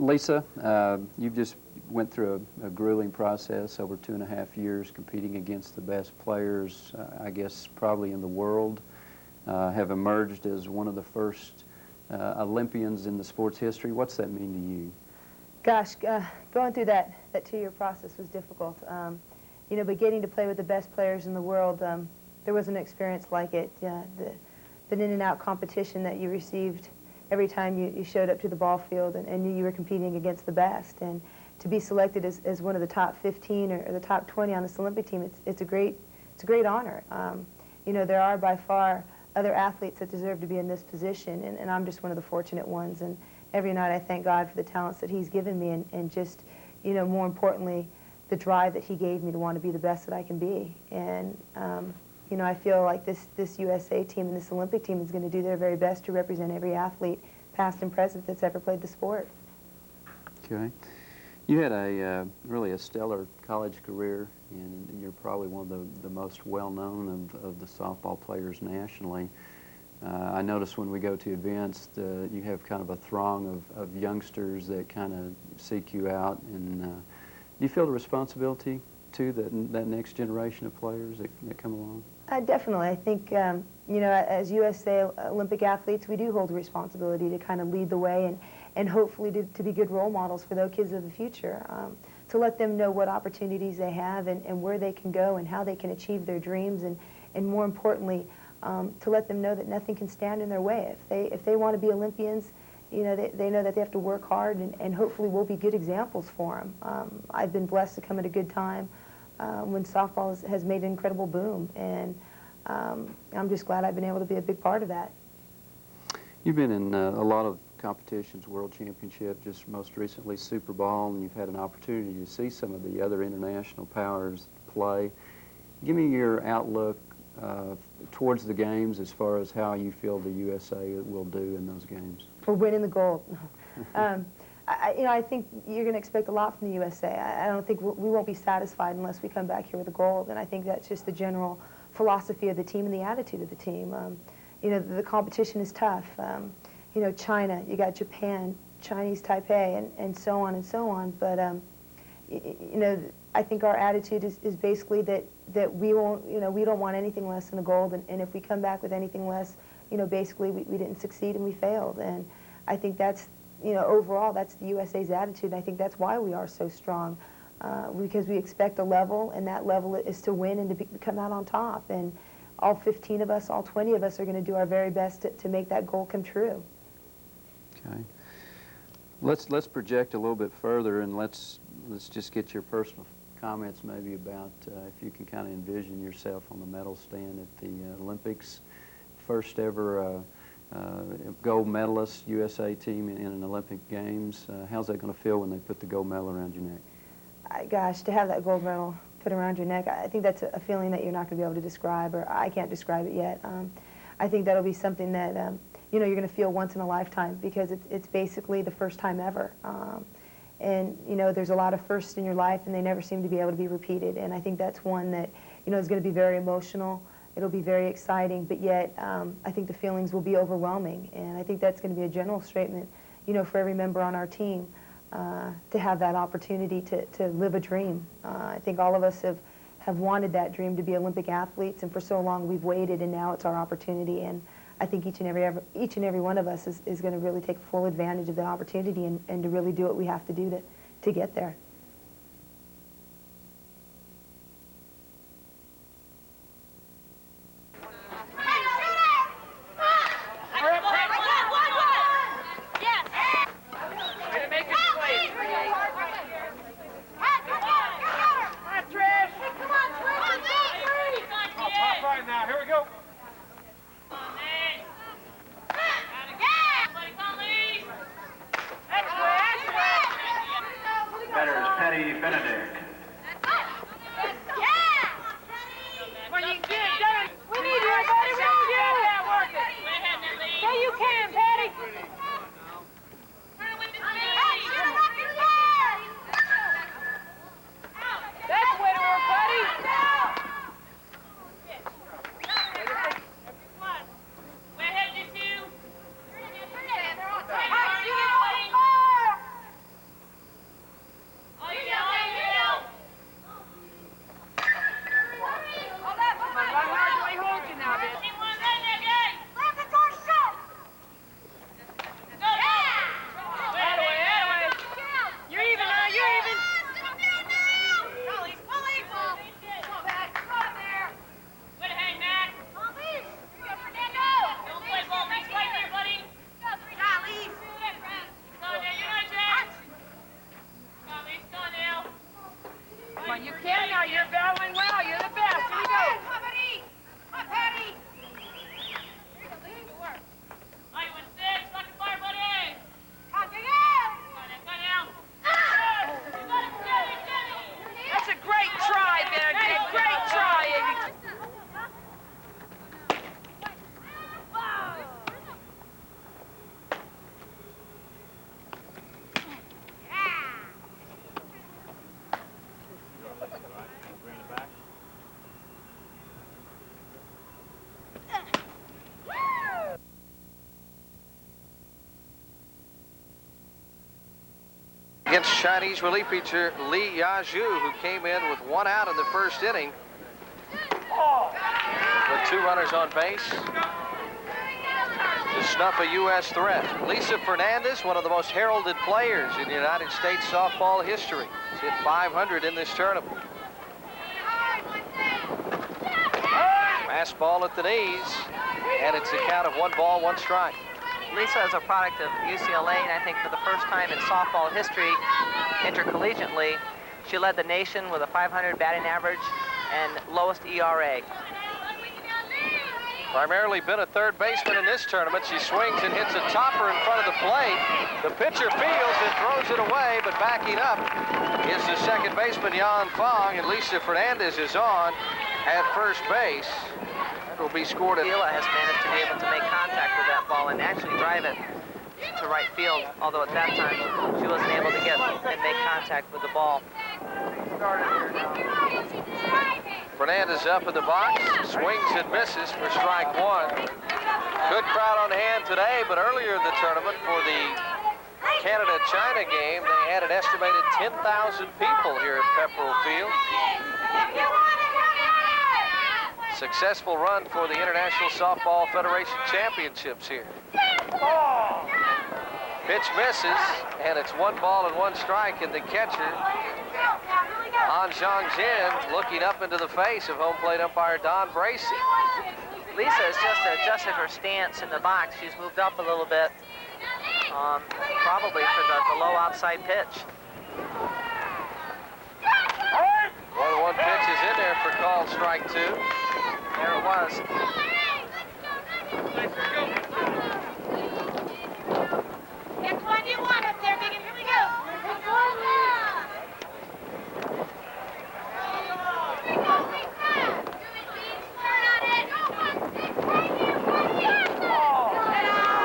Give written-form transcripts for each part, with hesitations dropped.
Lisa, you've just went through a grueling process over 2.5 years competing against the best players, I guess probably in the world, have emerged as one of the first Olympians in the sport's history. What's that mean to you? Gosh, going through that 2-year process was difficult. You know, but getting to play with the best players in the world, there was an experience like it. The in-and-out competition that you received every time you showed up to the ball field and knew you were competing against the best. And to be selected as one of the top 15 or the top 20 on this Olympic team, it's a great honor. You know, there are by far other athletes that deserve to be in this position, and I'm just one of the fortunate ones. And every night I thank God for the talents that He's given me and just, you know, more importantly, the drive that He gave me to want to be the best that I can be. And, you know, I feel like this USA team and this Olympic team is going to do their very best to represent every athlete, past and present, that's ever played the sport. Okay. You had really a stellar college career, and you're probably one of the most well-known of the softball players nationally. I notice when we go to events, you have kind of a throng of youngsters that kind of seek you out. And do you feel the responsibility to that next generation of players that come along? Definitely. I think, you know, as USA Olympic athletes, we do hold a responsibility to kind of lead the way and hopefully to be good role models for those kids of the future, to let them know what opportunities they have and where they can go and how they can achieve their dreams, and more importantly, to let them know that nothing can stand in their way. If they want to be Olympians, you know, they know that they have to work hard, and hopefully we'll be good examples for them. I've been blessed to come at a good time when softball has made an incredible boom, and I'm just glad I've been able to be a big part of that. You've been in a lot of competitions, World Championship, just most recently Super Bowl, and you've had an opportunity to see some of the other international powers play. Give me your outlook towards the games as far as how you feel the USA will do in those games. We're winning the gold. You know, I think you're going to expect a lot from the USA. I don't think we won't be satisfied unless we come back here with a gold, and I think that's just the general philosophy of the team and the attitude of the team. You know, the competition is tough. You know, China, you got Japan, Chinese Taipei, and so on and so on. But you know, I think our attitude is basically that we won't, you know, we don't want anything less than a gold, and if we come back with anything less, you know, basically we didn't succeed and we failed. And I think that's, you know, overall that's the USA's attitude, and I think that's why we are so strong, because we expect a level, and that level is to win and to come out on top. And all 15 of us, all 20 of us are going to do our very best to make that goal come true. Okay. Let's project a little bit further, and let's just get your personal comments maybe about if you can kind of envision yourself on the medal stand at the Olympics. First ever gold medalist USA team in an Olympic Games. How's that going to feel when they put the gold medal around your neck? Gosh, to have that gold medal put around your neck, I think that's a feeling that you're not going to be able to describe, or I can't describe it yet. I think that'll be something that you know, you're going to feel once in a lifetime, because it's basically the first time ever. And you know, there's a lot of firsts in your life, and they never seem to be able to be repeated. And I think that's one that, you know, is going to be very emotional. It'll be very exciting, but yet I think the feelings will be overwhelming. And I think that's going to be a general statement, you know, for every member on our team, to have that opportunity to live a dream. I think all of us have wanted that dream to be Olympic athletes, and for so long we've waited, and now it's our opportunity. And I think each and every one of us is going to really take full advantage of that opportunity and to really do what we have to do to get there. Better Against Chinese relief pitcher Li Yaju, who came in with 1 out in the first inning with 2 runners on base to snuff a U.S. threat. Lisa Fernandez, one of the most heralded players in United States softball history. She's hit 500 in this tournament. Fastball at the knees, and it's a count of 1 ball, 1 strike. Lisa is a product of UCLA, and I think for the first time in softball history, intercollegiately, she led the nation with a 500 batting average and lowest ERA. Primarily been a third baseman in this tournament. She swings and hits a topper in front of the plate. The pitcher fields and throws it away, but backing up is the second baseman, Yan Fong, and Lisa Fernandez is on at first base. That will be scored at... Sheila has managed to be able to make contact with that ball and actually drive it to right field, although at that time she wasn't able to get and make contact with the ball. Fernandez up in the box, swings and misses for strike 1. Good crowd on hand today, but earlier in the tournament for the Canada-China game, they had an estimated 10,000 people here at Pepperell Field. Successful run for the International Softball Federation Championships here. Pitch misses, and it's 1 ball and 1 strike, and the catcher, Han Zhang-Jin, looking up into the face of home plate umpire Don Bracey. Lisa has just adjusted her stance in the box. She's moved up a little bit, probably for the low outside pitch. 1-1 pitch is in there for call strike 2. There it was. Next one you want up there, Megan. Here we go.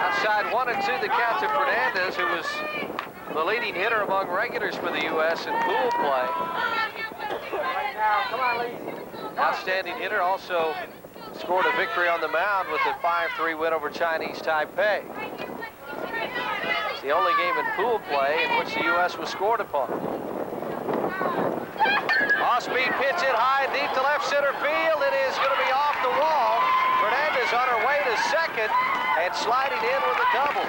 Outside 1-2, the count to Fernandez, who was the leading hitter among regulars for the U.S. in pool play. Right now, come on, Lisa. Outstanding hitter, also scored a victory on the mound with a 5-3 win over Chinese Taipei. It's the only game in pool play in which the U.S. was scored upon. Off-speed pitch hit high, deep to left center field. It is going to be off the wall. Fernandez on her way to second and sliding in with a double.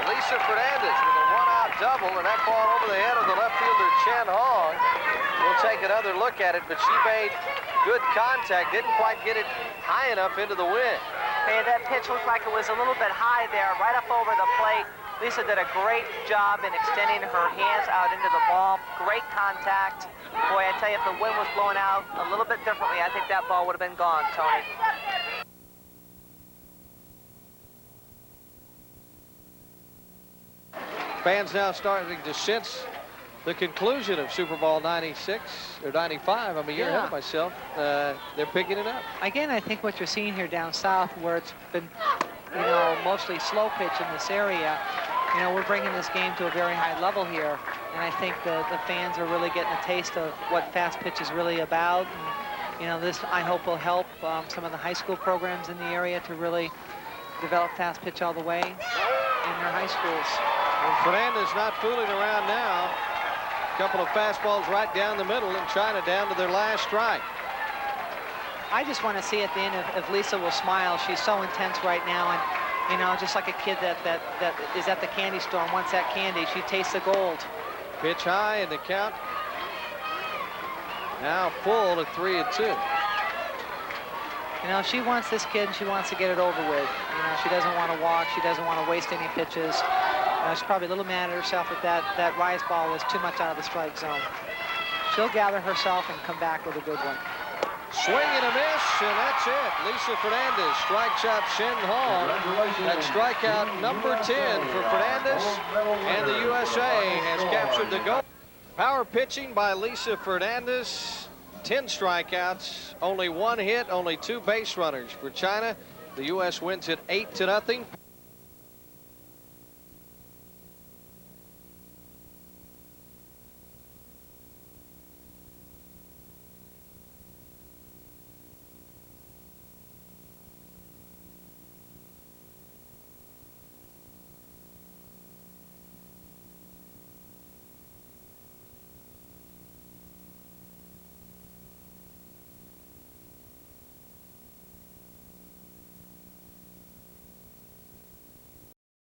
Lisa Fernandez with a 1-out double, and that ball over the head of the left fielder Chen Hong. We'll take another look at it, but she made good contact, didn't quite get it high enough into the wind. Hey, that pitch looked like it was a little bit high there, right up over the plate. Lisa did a great job in extending her hands out into the ball. Great contact. Boy, I tell you, if the wind was blowing out a little bit differently, I think that ball would have been gone, Tony. Fans now starting to sense the conclusion of Super Bowl 96 or 95. I'm a year ahead of myself. They're picking it up. Again, I think what you're seeing here down south, where it's been, you know, mostly slow pitch in this area, you know, we're bringing this game to a very high level here, and I think the fans are really getting a taste of what fast pitch is really about. And, you know, this, I hope, will help some of the high school programs in the area to really develop fast pitch all the way in their high schools. And Fernandez not fooling around now. A couple of fastballs right down the middle, and China down to their last strike. I just want to see at the end if Lisa will smile. She's so intense right now, and you know, just like a kid that is at the candy store and wants that candy. She tastes the gold. Pitch high, and the count now full at 3-2. You know, she wants this kid, and she wants to get it over with. You know, she doesn't want to walk. She doesn't want to waste any pitches. She's probably a little mad at herself that rise ball was too much out of the strike zone. She'll gather herself and come back with a good one. Swing and a miss, and that's it. Lisa Fernandez strikes out Chen Hong. That strikeout number 10 for Fernandez, and the USA has captured the goal. Power pitching by Lisa Fernandez. 10 strikeouts, only 1 hit, only 2 base runners for China. The U.S. wins it 8-0.